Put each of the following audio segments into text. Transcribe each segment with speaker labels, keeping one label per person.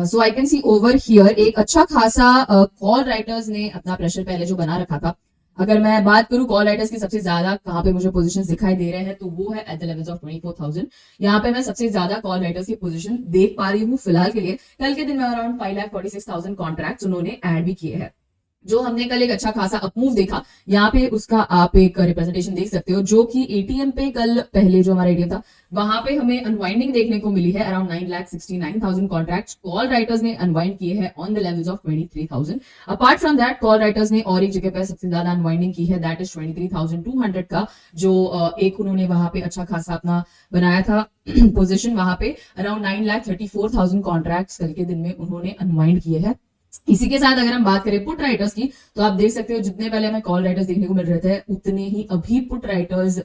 Speaker 1: So I can see over here एक अच्छा खासा कॉल राइटर्स ने अपना प्रेशर पहले जो बना रखा था। अगर मैं बात करूं कॉल राइटर्स की सबसे ज्यादा कहाँ पे मुझे पोजीशंस दिखाई दे रहे हैं तो वो है एट द लेवल्स ऑफ 24,000। यहाँ पे मैं सबसे ज्यादा कॉल राइटर्स की पोजीशन देख पा रही हूँ फिलहाल के लिए। कल के दिन में अराउंड 5,46,000 कॉन्ट्रैक्ट्स उन्होंने ऐड भी किए हैं। जो हमने कल एक अच्छा खासा अपमूव देखा, यहाँ पे उसका आप एक रिप्रेजेंटेशन देख सकते हो, जो कि एटीएम पे कल पहले जो हमारा एटीएम था वहां पे हमें अनवाइंडिंग देखने को मिली है। अराउंड 9,69,000 कॉन्ट्रैक्ट्स कॉल राइटर्स ने अनवाइंड किए हैं on the levels of 23,000। Apart from that call writers ने और एक जगह पे सबसे ज्यादा अनवाइंडिंग की है, दैट इज 23,200 का, जो एक उन्होंने वहां पे अच्छा खासा अपना बनाया था पोजिशन। वहां पे अराउंड 9,34,000 कॉन्ट्रैक्ट्स कल के दिन में उन्होंने अनवाइंड किए हैं। इसी के साथ अगर हम बात करें पुट राइटर्स की, तो आप देख सकते हो जितने पहले हमें कॉल राइटर्स देखने को मिल रहे थे उतने ही अभी पुट राइटर्स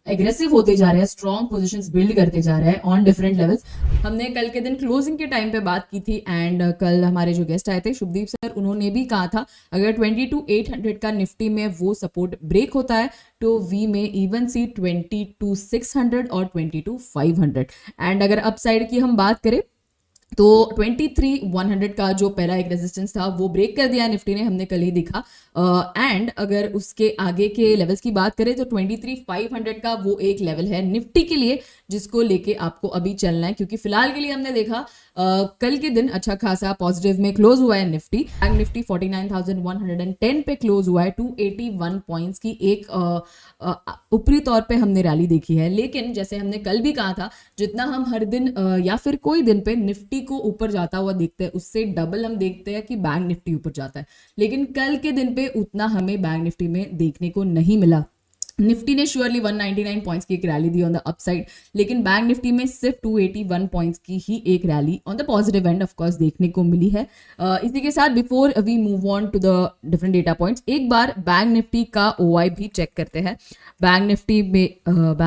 Speaker 1: एग्रेसिव होते जा रहे हैं, स्ट्रॉन्ग पोजीशंस बिल्ड करते जा रहे हैं ऑन डिफरेंट लेवल्स। हमने कल के दिन क्लोजिंग के टाइम पे बात की थी एंड कल हमारे जो गेस्ट आए थे शुभदीप सर, उन्होंने भी कहा था अगर 22,800 का निफ्टी में वो सपोर्ट ब्रेक होता है तो वी में इवन सी 22,600 और 22,500। एंड अगर अपसाइड की हम बात करें तो 23,100 का जो पहला एक रेजिस्टेंस था वो ब्रेक कर दिया निफ्टी ने, हमने कल ही दिखा। एंड अगर उसके आगे के लेवल्स की बात करें तो 23,500 का वो एक लेवल है निफ्टी के लिए जिसको लेके आपको अभी चलना है, क्योंकि फिलहाल के लिए हमने देखा कल के दिन अच्छा खासा पॉजिटिव में क्लोज हुआ है निफ्टी। बैंक निफ्टी 49,110 पे क्लोज हुआ है, 281 पॉइंट्स की एक ऊपरी तौर पे हमने रैली देखी है। लेकिन जैसे हमने कल भी कहा था जितना हम हर दिन या फिर कोई दिन पे निफ्टी को ऊपर जाता हुआ देखते हैं उससे डबल हम देखते हैं कि बैंक निफ्टी ऊपर जाता है, लेकिन कल के दिन पे उतना हमें बैंक निफ्टी में देखने को नहीं मिला। निफ्टी ने श्योरली 199 पॉइंट्स की एक रैली दी ऑन द अपसाइड, लेकिन बैंक निफ्टी में सिर्फ 281 पॉइंट्स की ही एक rally on the positive end of course देखने को मिली है। इसी के साथ before we move on to the different data points, एक बार बैंक निफ्टी का ओआई भी चेक करते हैं। बैंक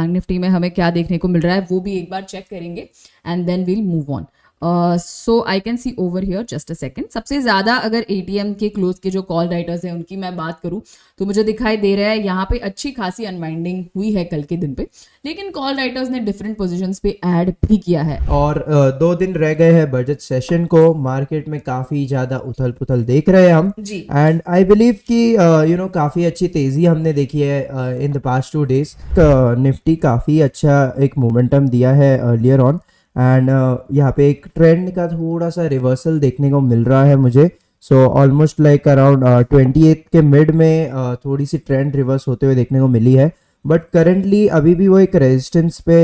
Speaker 1: निफ्टी में हमें क्या देखने को मिल रहा है वो भी एक बार चेक करेंगे and then we'll move on. So I can see over here just a second. सबसे ज्यादा अगर एटीएम के क्लोज के जो कॉल राइटर्स हैं उनकी मैं बात करूं तो मुझे दिखाई दे रहा है यहाँ पे अच्छी खासी अनवाइंडिंग हुई है कल के दिन पे, लेकिन कॉल राइटर्स ने डिफरेंट पोजीशंस पे ऐड भी किया है।
Speaker 2: और 2 दिन रह गए हैं बजट सेशन को। मार्केट में काफ़ी ज़्यादा उथल पुथल देख रहे हैं हम।
Speaker 1: जी
Speaker 2: एंड आई बिलीव कि काफ़ी अच्छी तेज़ी हमने देखी है in the past 2 days। Nifty काफ़ी अच्छा एक मोमेंटम दिया है अर्लियर ऑन। एंड यहाँ पे एक ट्रेंड का थोड़ा सा रिवर्सल देखने को मिल रहा है मुझे। सो ऑलमोस्ट लाइक अराउंड 28 के मिड में थोड़ी सी ट्रेंड रिवर्स होते हुए देखने को मिली है। बट करेंटली अभी भी वो एक रेजिस्टेंस पे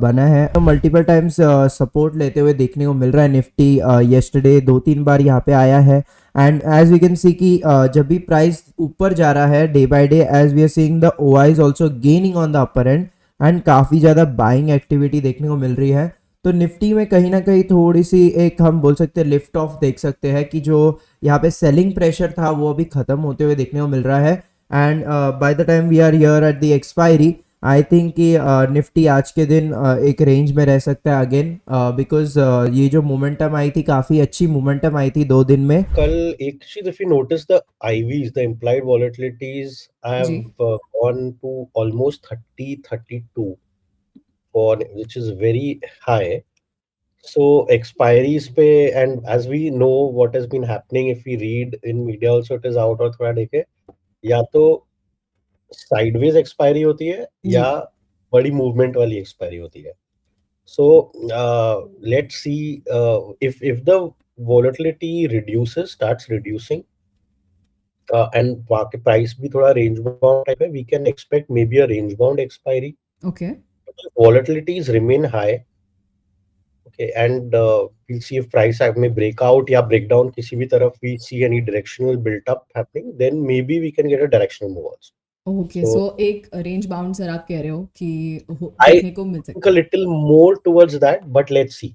Speaker 2: बना है। तो मल्टीपल टाइम्स सपोर्ट लेते हुए देखने को मिल रहा है निफ्टी। येस्टरडे 2-3 बार यहाँ पे आया है। And as we can see कि जब भी प्राइस ऊपर जा रहा है day by day, as we are seeing the OI is also gaining on the upper end. And काफ़ी ज़्यादा बाइंग एक्टिविटी देखने को मिल रही है। तो निफ्टी में कहीं ना कहीं थोड़ी सी एक हम बोल सकते हैं लिफ्ट ऑफ देख सकते हैं कि जो यहाँ पे सेलिंग प्रेशर था वो अभी खत्म होते हुए देखने को मिल रहा है। And by the time we are here at the expiry, I think कि निफ्टी आज के दिन एक रेंज में रह सकता है अगेन, बिकॉज ये जो मोमेंटम आई थी काफ़ी अच्छी मोमेंटम आई थी 2 दिन में।
Speaker 3: कल एक चीज, if you notice the IVs, the implied volatilities have
Speaker 1: ji
Speaker 3: gone to almost 30-32 for, which is very high. So expiries पे, and as we know what has been happening, if we read in media also it is out, और थोड़ा देखे या तो sideways expiry होती है
Speaker 1: जी
Speaker 3: या बड़ी मूवमेंट वाली एक्सपायरी होती है। So let's see if the volatility reduces, starts reducing, and market price भी थोड़ा range bound type है, we can expect maybe a range bound expiry.
Speaker 1: Okay
Speaker 3: But if volatilities remain high, okay, and we'll see if price may break out या break down किसी भी तरफ, we see any directional built up happening, then maybe we can get a directional move also.
Speaker 1: Okay.
Speaker 3: So
Speaker 1: सो एक range bound sir आप कह रहे हो कि
Speaker 3: I
Speaker 1: देखने को मिल
Speaker 3: think
Speaker 1: सकता
Speaker 3: a
Speaker 1: है।
Speaker 3: little more towards that, but let's see.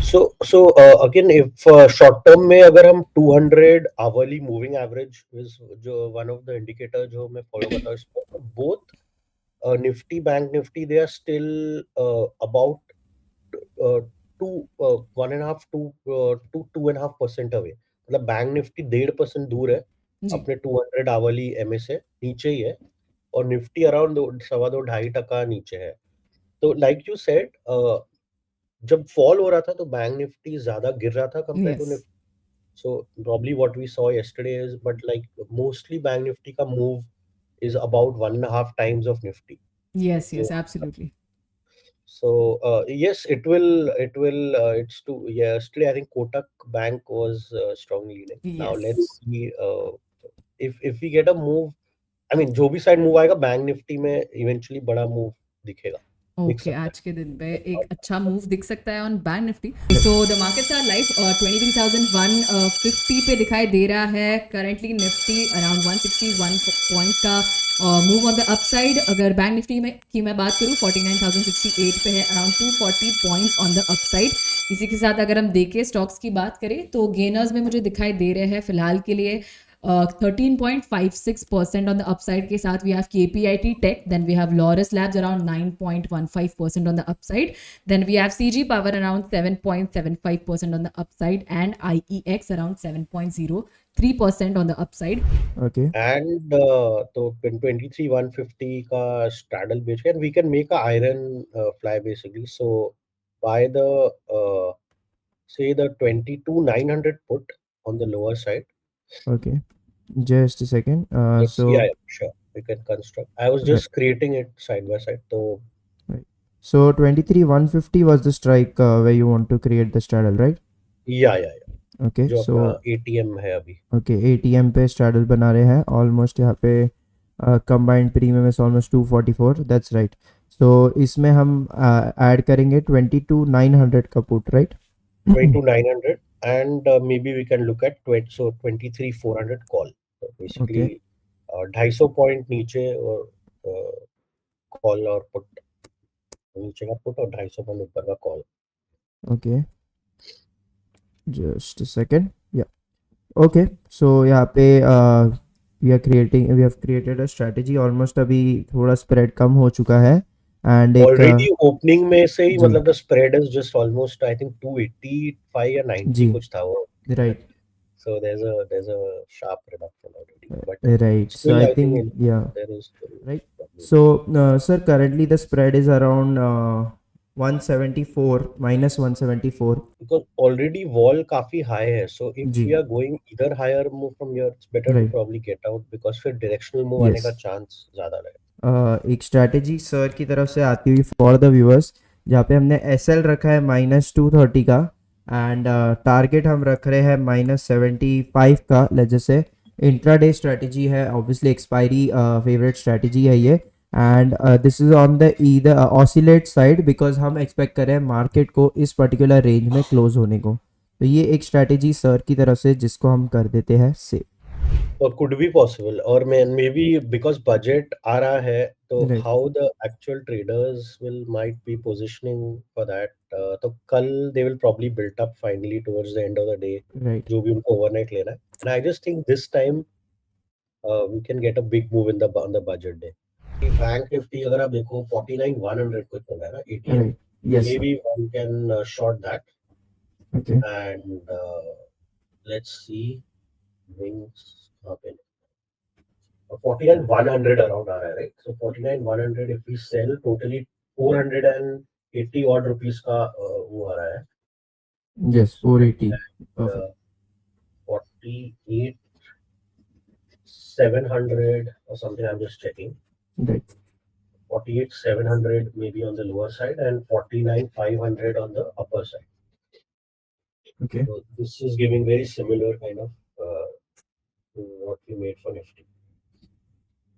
Speaker 3: So again, if short term में अगर हम 200 hourly moving average is जो one of the indicator जो मैं follow करता हूँ, इसको both Nifty, Bank Nifty, they are still about uh, 1.5 to 2.5% away. मतलब बैंक निफ्टी 1.5% दूर है
Speaker 1: जी
Speaker 3: अपने 200 आवली एमए से, नीचे ही है, और निफ्टी अराउंड 2.25-2.5% नीचे है। तो लाइक यू सेड, जब फॉल हो रहा था तो बैंक निफ्टी ज्यादा गिर रहा था compare to
Speaker 1: Yes.
Speaker 3: Nifty. So probably what we saw yesterday is, but like mostly Bank Nifty ka move is about 1.5 times of Nifty.
Speaker 1: Yes,
Speaker 3: So
Speaker 1: yes, absolutely.
Speaker 3: yes, it will. It will. It's to yesterday. I think Kotak Bank was strongly leading. Now
Speaker 1: Yes.
Speaker 3: let's see if we get a move. I mean, जो भी side move आएगा bank Nifty में eventually बड़ा move दिखेगा, दिख
Speaker 1: okay,
Speaker 3: सकता
Speaker 1: आज के दिन पे
Speaker 3: है.
Speaker 1: एक अच्छा मूव दिख सकता है on bank Nifty. So the markets are live 23,150 पे दिखाई दे रहा है करंटली. निफ्टी अराउंड 161 पॉइंट्स का मूव ऑन द अपसाइड. अगर बैंक निफ्टी में की मैं बात करूँ 49,068 पे है, around 240 points on the upside. इसी के साथ अगर हम देखें स्टॉक्स की बात करें तो गेनर्स में मुझे दिखाई दे रहे हैं फिलहाल के लिए 13.56% on the upside के साथ we have KPIT Tech, then we have Laurus Labs around 9.15% on the upside, then we have CG Power around 7.75% on the upside, and IEX around 7.03% on the upside.
Speaker 2: Okay.
Speaker 3: And तो 23,150 का straddle बेच के, and we can make a iron fly basically. So buy the say the 22,900 put on the lower side.
Speaker 2: Okay. Just a second.
Speaker 3: Let's see.
Speaker 2: So
Speaker 3: Yeah, sure. We can construct. I was
Speaker 2: right,
Speaker 3: just creating it side by side. So
Speaker 2: right. So 23,150 was the strike where you want to create the straddle, right?
Speaker 3: yeah.
Speaker 2: Okay.
Speaker 3: जो अपना
Speaker 2: So
Speaker 3: ATM है अभी.
Speaker 2: okay, ATM पे straddle बना रहे हैं almost. यहाँ पे combined premium is almost 244. That's right. So इसमें हम ऐड करेंगे 22,900 का put, right?
Speaker 3: 22,900, and maybe we can look at 23,400 call. So basically,
Speaker 2: Okay.
Speaker 3: 250 point नीचे और कॉल और पुट, नीचे का पुट और 250 पॉइंट ऊपर का call.
Speaker 2: Okay. Just a second. Yeah. Okay. So यहाँ पे we have created a strategy. Almost अभी थोड़ा spread कम हो चुका है and एक
Speaker 3: ऑलरेडी ओपनिंग में से ही
Speaker 2: जी
Speaker 3: मतलब the spread is just almost I think 285 या 90
Speaker 2: जी
Speaker 3: कुछ था वो.
Speaker 2: right.
Speaker 3: So there's a sharp reduction already, but
Speaker 2: Right. So
Speaker 3: still
Speaker 2: I
Speaker 3: I think
Speaker 2: think yeah.
Speaker 3: there is still
Speaker 2: Right.
Speaker 3: probably.
Speaker 2: So sir, currently the spread is around 174 minus 174.
Speaker 3: Because already wall काफी high है, so if
Speaker 2: ji
Speaker 3: we are going either higher move from here, it's better to
Speaker 2: right.
Speaker 3: probably get out because फिर directional move आने
Speaker 2: Yes.
Speaker 3: का chance ज्यादा रहे.
Speaker 2: एक strategy sir की तरफ से आती हुई फॉर द व्यूअर्स, जहाँ पे हमने एसएल रखा है -230 का एंड टारगेट हम रख रहे हैं -75 का. जैसे इंट्राडे स्ट्रैटेजी है, ऑब्वियसली एक्सपायरी फेवरेट स्ट्रैटेजी है ये, and this is on the either oscillate side because हम एक्सपेक्ट कर रहे हैं मार्केट को इस पर्टिकुलर रेंज में क्लोज होने को. तो ये एक स्ट्रैटेजी सर की तरफ से जिसको हम कर देते हैं safe.
Speaker 3: Or could be possible, or maybe because budget आ रहा है, तो
Speaker 2: Right.
Speaker 3: how the actual traders might be positioning for that. तो कल they will probably build up finally towards the end of the day,
Speaker 2: Right.
Speaker 3: जो भी उनको overnight लेना है. And I just think this time we can get a big move on the budget day. Bank Nifty अगर आप देखो 49,100 कुछ हो गया ना ATM.
Speaker 2: Right. Yes.
Speaker 3: Maybe one can short that,
Speaker 2: Okay.
Speaker 3: and let's see wings up in 49,100 around आ रहा है, right? So 49,100 if we sell totally 480 odd rupees का वो आ रहा है.
Speaker 2: Yes. 480.
Speaker 3: uh,
Speaker 2: Perfect.
Speaker 3: 48,700 or something. I'm just checking.
Speaker 2: Right.
Speaker 3: 48,700 maybe on the lower side and 49,500 on the upper side.
Speaker 2: Okay.
Speaker 3: So this is giving very similar kind of to what we made for Nifty.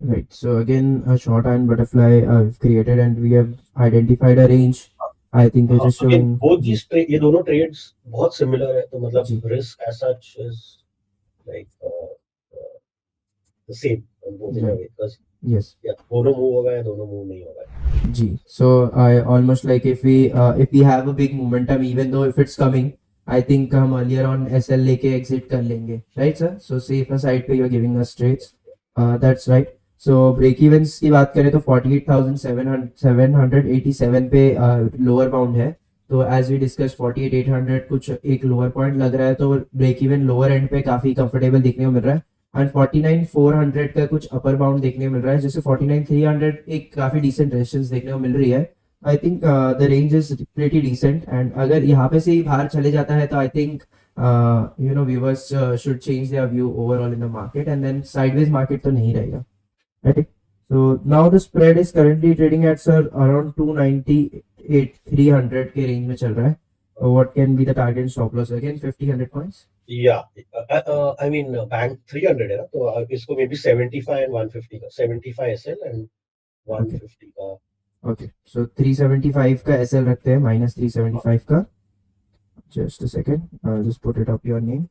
Speaker 2: Right. So again, a short iron butterfly I've created and we have identified a range. I think it is
Speaker 3: Again,
Speaker 2: showing.
Speaker 3: both these ये दोनों trades बहुत similar है, तो
Speaker 2: जी.
Speaker 3: मतलब risk as such is like the same on both in a way, because
Speaker 2: Yes.
Speaker 3: या दोनों move होगा या दोनों move नहीं होगा.
Speaker 2: G. So I almost like if we have a big momentum, even though if it's coming, I think हम earlier on SL लेके exit कर लेंगे, right sir? So safer side पे you're giving us trades. That's right. So break evens की बात करें तो 48,787 पे lower bound है. तो as we discussed 48,800 कुछ एक lower point लग रहा है, तो break even lower end पे काफी comfortable देखने को मिल रहा है. एंड 49,400 का कुछ अपर बाउंड देखने को मिल रहा है, जैसे 49,300 एक काफी डिसेंट रेजिस्टेंस देखने को मिल रही है. I think the range is pretty decent, and अगर यहाँ पे से ही बाहर चले जाता है तो I think viewers should change their view overall in the market, and then sideways market तो नहीं रहेगा, right? So now the spread is currently trading at sir around 298 300 के range में चल रहा है. What can be the target and stop loss again? 50-100 points.
Speaker 3: Yeah, I mean bank 300 है ना, तो इसको maybe 75 and 150 का, 75 SL and 150 का.
Speaker 2: Okay, so 375 का SL रखते हैं, minus 375 का. Just a second, I'll just put it up your name.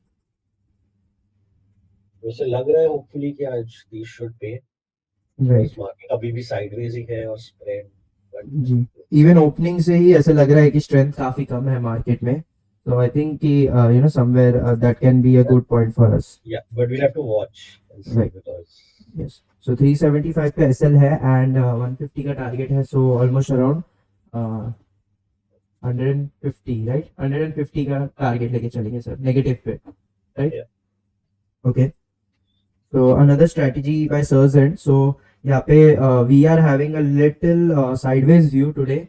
Speaker 3: वैसे लग रहा है hopefully कि आज these should pay.
Speaker 2: Right.
Speaker 3: Market अभी भी sideways ही है और spread.
Speaker 2: जी, इवन ओपनिंग से ही ऐसे लग रहा है कि स्ट्रेंथ काफी कम है मार्केट में, so I think कि somewhere that can be a good point for us.
Speaker 3: Yeah, but we'll have to watch and see
Speaker 2: Right.
Speaker 3: because
Speaker 2: Yes, so 375 का SL है and 150 का टारगेट है, so almost around 150, right? 150 का target लेके चलेंगे sir negative पे, right?
Speaker 3: Yeah.
Speaker 2: Okay, so another strategy by Sir's end. So यहाँ पे we are having a little sideways view today.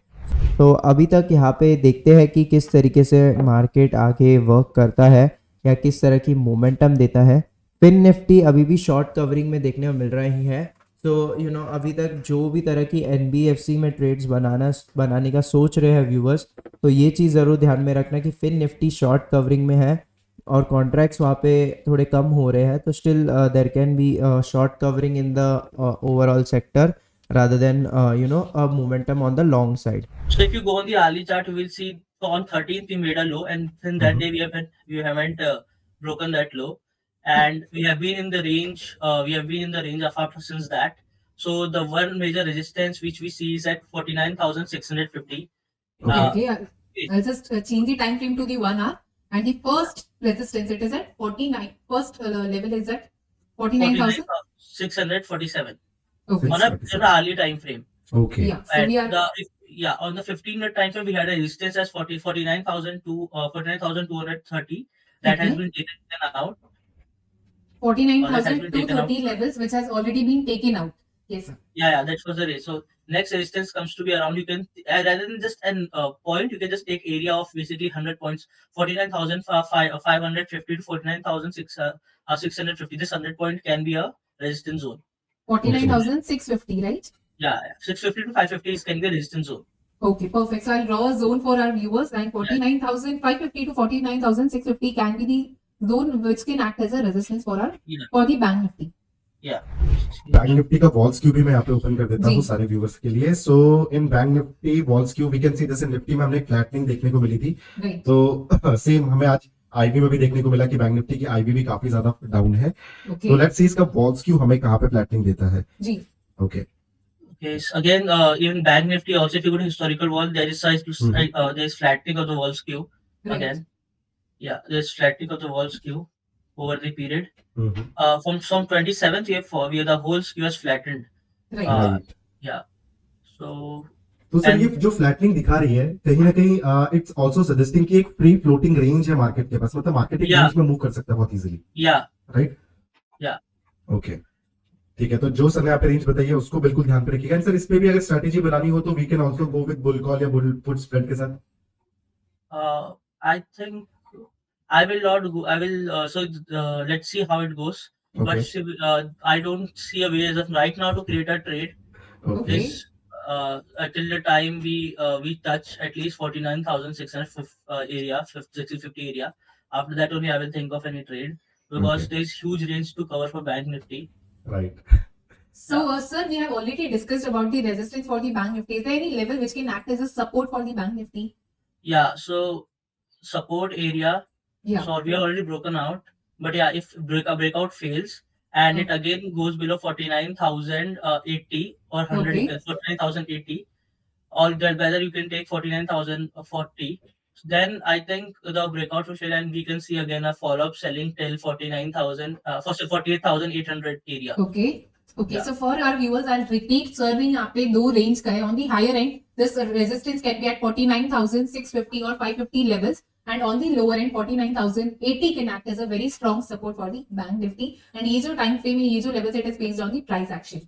Speaker 2: तो अभी तक यहाँ पे देखते हैं कि किस तरीके से मार्केट आगे वर्क करता है या किस तरह की मोमेंटम देता है. फिन निफ्टी अभी भी शॉर्ट कवरिंग में देखने को मिल रही है. तो अभी तक जो भी तरह की NBFC में ट्रेड्स बनाने का सोच रहे हैं व्यूवर्स, तो ये चीज़ ज़रूर ध्यान में रखना कि फिन निफ्टी शॉर्ट कवरिंग में है और कॉन्ट्रैक्ट्स वहाँ पे थोड़े कम हो रहे हैं, तो still there can be short covering in the overall sector rather than a momentum on the long side.
Speaker 4: So if you go on the hourly chart, you will see on 13th we made a low, and then that day we haven't broken that low, and we have been in the range. We have been in the range of after since that. So the one major resistance which we see is at 49,650.
Speaker 1: Okay, I'll just change the time frame to the 1 hour, and the first resistance it is at 49. First level is at 49,647.
Speaker 4: 49,647
Speaker 1: Okay.
Speaker 4: on a hourly time frame.
Speaker 5: Okay.
Speaker 1: Yeah. So
Speaker 4: And
Speaker 1: we are
Speaker 4: on the 15-minute time frame, we had a resistance as 49,230. That has
Speaker 1: Okay.
Speaker 4: been taken out.
Speaker 1: 49,230 levels, which has already been taken out. Yes.
Speaker 4: Yeah, that was the race. So next resistance comes to be around. You can rather than just an point, you can just take area of basically 100 points. 49,550 to 49,650. This 100 point can be a resistance zone.
Speaker 1: 49,650, right?
Speaker 4: Yeah, 650 to 550 can be a resistance zone.
Speaker 1: Okay, perfect. So I'll draw a zone for our viewers, and 49,550 to 49,650 can be the zone which can act as a resistance for our
Speaker 4: Yeah.
Speaker 1: for the bank nifty.
Speaker 4: Yeah.
Speaker 5: Bank Nifty का walls Q भी मैं यहाँ पे open कर देता
Speaker 1: जी.
Speaker 5: हूँ सारे viewers के लिए. So in Bank Nifty walls queue we can see जैसे निफ्टी में हमने एक फ्लैटनिंग देखने को मिली थी,
Speaker 1: Right.
Speaker 5: तो सेम हमें आज आईबी में भी देखने को मिला कि बैंक निफ्टी की आईबी भी काफी ज्यादा डाउन है.
Speaker 1: Okay.
Speaker 5: तो लेट्स सी इसका वॉल्स क्यू हमें कहाँ पे फ्लैटनिंग देता है.
Speaker 1: जी.
Speaker 5: Okay.
Speaker 4: Okay. So again, even bank nifty also, if you go to historical wall, there is size there is flattening of the wall skew
Speaker 1: Right.
Speaker 4: again. Yeah, there's flattening of the wall skew over the period.
Speaker 5: Hmm.
Speaker 4: From 27th we have the whole skew has flattened.
Speaker 1: Right.
Speaker 5: Right.
Speaker 4: Yeah. So
Speaker 5: तो sir
Speaker 4: And-
Speaker 5: ये जो flattening दिखा रही है कहीं ना कहीं it's also suggesting कि एक फ्री फ्लोटिंग रेंज है मार्केट के पास, मतलब मार्केट एक
Speaker 4: Yeah.
Speaker 5: रेंज में मूव कर सकता है बहुत easily,
Speaker 4: yeah,
Speaker 5: right?
Speaker 4: Yeah.
Speaker 5: Okay, ठीक है. तो जो सर ने आप रेंज बताइए उसको बिल्कुल ध्यान पे रखिएगा. सर इस पे भी अगर स्ट्रेटेजी बनानी हो तो we can also go with bull call या बुल पुट स्प्रेड के साथ.
Speaker 4: I think I will not go. I will. Let's see how it goes.
Speaker 5: Okay.
Speaker 4: But I don't see a way as of right now to create a trade.
Speaker 5: Okay.
Speaker 1: Okay.
Speaker 4: This until the time we touch at least 49,600 area, 50 area. After that only I will think of any trade because
Speaker 5: Okay.
Speaker 4: there is huge range to cover for bank nifty.
Speaker 5: Right.
Speaker 1: So, sir, we have already discussed about the resistance for the bank nifty. Is there any level which can act as a support for the bank nifty?
Speaker 4: Yeah. So support area.
Speaker 1: Yeah.
Speaker 4: So we are already broken out. But yeah, if breakout fails and it again goes below 49,080 or 100,
Speaker 1: Okay.
Speaker 4: 49,080, or that whether you can take 49,040, then I think the breakout will fail and we can see again a follow-up selling till 48,800 area.
Speaker 1: Okay. Okay.
Speaker 4: Yeah.
Speaker 1: So for our viewers, I'll repeat. Sir ने यहाँ पे दो range का है. On the higher end, this resistance can be at 49,650 or 550 levels, and on the lower end, 49,080 can act as a very strong support for the bank nifty. And ये जो time frame है, ये जो levels it is based on the price action.